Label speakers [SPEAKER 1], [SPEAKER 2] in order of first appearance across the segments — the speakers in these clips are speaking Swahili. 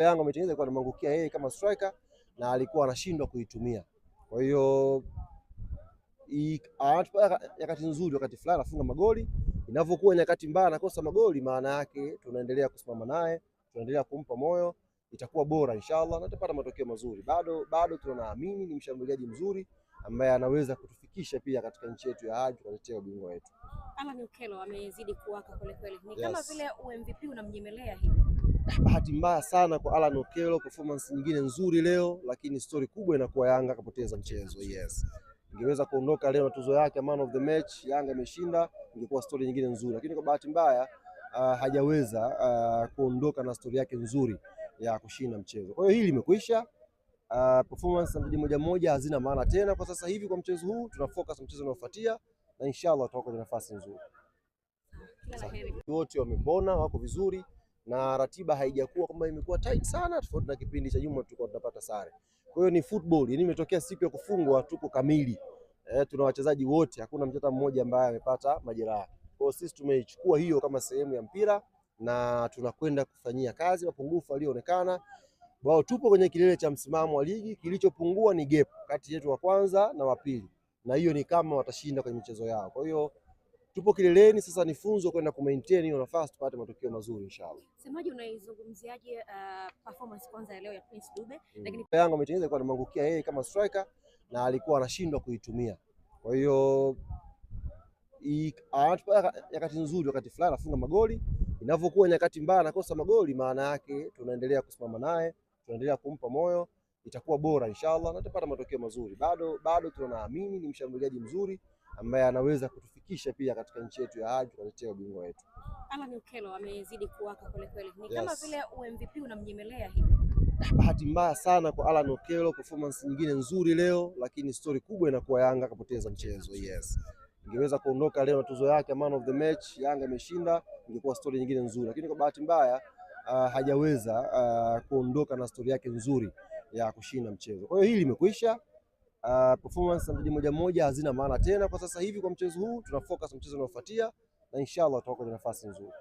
[SPEAKER 1] Yanga ametengeneza kwa kumwangukia yeye kama striker na alikuwa anashindwa kuitumia. Kwa hiyo nyakati nzuri, wakati fulani anafunga magoli, inavyokuwa nyakati mbaya anakosa magoli, maana yake tunaendelea kusimama naye, tunaendelea kumpa moyo, itakuwa bora inshallah na tutapata matokeo mazuri. Bado tunaamini ni mshambuliaji mzuri ambaye anaweza kutufikisha pia katika nchi yetu ya Haji kutetea ubingwa wetu.
[SPEAKER 2] Alan Okello amezidi kuwaka kweli kweli. Ni kama vile MVP unamnyemelea hivi.
[SPEAKER 1] Bahati mbaya sana kwa Alan Okello, performance nyingine nzuri leo, lakini story kubwa inakuwa Yanga kapoteza mchezo. Yes. Ingeweza kuondoka leo na tuzo yake man of the match, Yanga imeshinda, ingekuwa story nyingine nzuri, lakini kwa bahati mbaya hajaweza kuondoka na story yake nzuri ya kushinda mchezo. Kwa hiyo hili limekwisha. Performance za mmoja mmoja hazina maana tena kwa sasa hivi. Kwa mchezo huu tuna focus mchezo unaofuatia na inshallah tutakuwa kwenye nafasi nzuri. Wote wamepona, wako vizuri na ratiba haijakuwa kama imekuwa tight sana, tofauti na kipindi cha nyuma tulikuwa tunapata sare. Kwa hiyo ni football, yani imetokea siku ya kufungwa tuko kamili. Tuna wachezaji wote, hakuna mchezaji mmoja ambaye amepata majeraha. Kwa hiyo sisi tumeichukua hiyo kama sehemu ya mpira na tunakwenda kufanyia kazi mapungufu yaliyoonekana. Wao tupo kwenye kilele cha msimamo wa ligi, kilichopungua ni gap kati yetu wa kwanza na wa pili, na hiyo ni kama watashinda kwenye michezo yao. Kwa hiyo tupo kileleni sasa, ni funzo kwenda ku maintain hiyo nafasi tupate matokeo mazuri inshallah.
[SPEAKER 2] Semaji, unaizungumziaje performance kwanza ya leo ya Prince Dube?
[SPEAKER 1] Lakini Yanga ametengeneza kwa kumwangukia yeye kama striker na alikuwa anashindwa kuitumia. Kwa hiyo nyakati nzuri, wakati fulani anafunga magoli, inavyokuwa nyakati mbaya anakosa magoli, maana yake tunaendelea kusimama naye, tunaendelea kumpa moyo, itakuwa bora inshallah na tutapata matokeo mazuri. Bado tunaamini ni mshambuliaji mzuri ambaye anaweza kutufikisha pia katika nchi yetu ya Haji kutetea ubingwa wetu.
[SPEAKER 2] Alan Okello amezidi kuwaka kweli kweli. Ni kama vile MVP unamnyemelea hivi.
[SPEAKER 1] Bahati mbaya sana kwa Alan Okello, performance nyingine nzuri leo, lakini story kubwa inakuwa Yanga kapoteza mchezo. Yes. Ingeweza kuondoka leo na tuzo yake man of the match, Yanga imeshinda, ingekuwa story nyingine nzuri, lakini kwa bahati mbaya hajaweza kuondoka na story yake nzuri ya kushinda mchezo. Kwa hiyo hili limekwisha. Performance za mmoja mmoja hazina maana tena kwa sasa hivi. Kwa mchezo huu tuna focus mchezo unaofuatia na inshallah tutakuwa kwenye nafasi nzuri.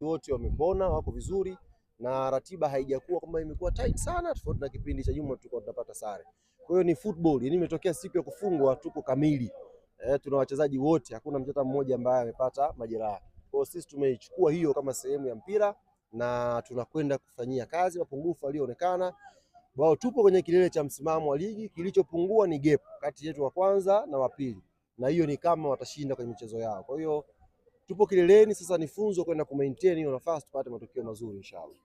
[SPEAKER 1] Wote wamepona, wako vizuri na ratiba haijakuwa kama imekuwa tight sana, tofauti na kipindi cha nyuma tulikuwa tunapata sare. Kwa hiyo ni football, yani imetokea siku ya kufungwa tuko kamili. Tuna wachezaji wote, hakuna mchezaji mmoja ambaye amepata majeraha. Kwa hiyo sisi tumeichukua hiyo kama sehemu ya mpira na tunakwenda kufanyia kazi mapungufu yaliyoonekana. Wao tupo kwenye kilele cha msimamo wa ligi, kilichopungua ni gap kati yetu wa kwanza na wa pili, na hiyo ni kama watashinda kwenye michezo yao. Kwa hiyo tupo kileleni sasa, ni funzo kwenda ku maintain hiyo nafasi tupate matokeo mazuri inshallah.